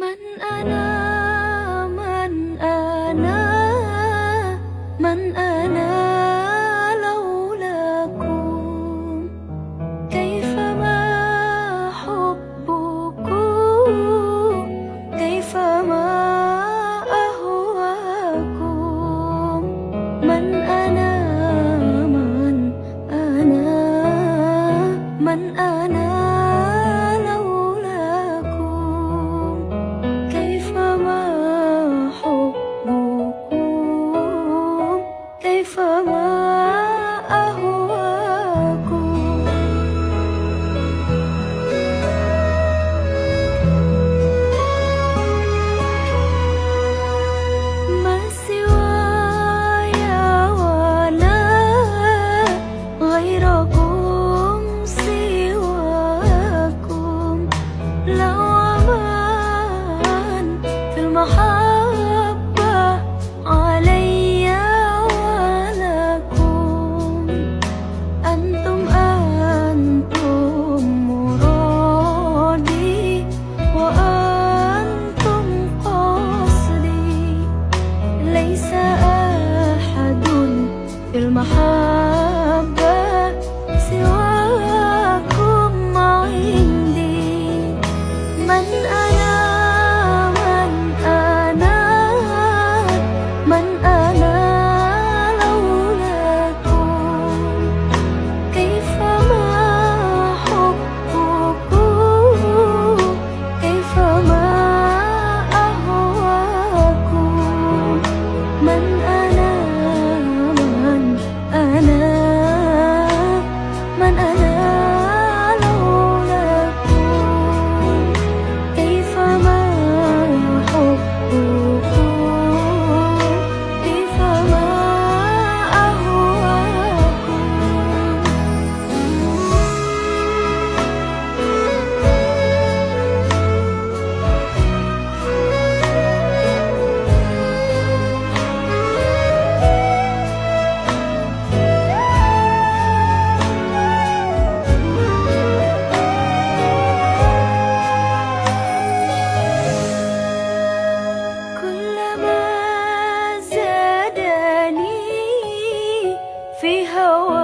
من أنا من أنا من أنا لولاكم كيفما حبكم كيفما أهواكم من أنا من أنا من أنا كيفما أهواكم ما سواي ولا غيركم سواكم لو أمان في المحبة علي المحبة سواكم عندي من أنا من أنا من أنا لولاكم كيفما حبكم كيفما أهواكم من أنا من أنا لولاكم كيفما حبكم كيفما أهواكم في هوا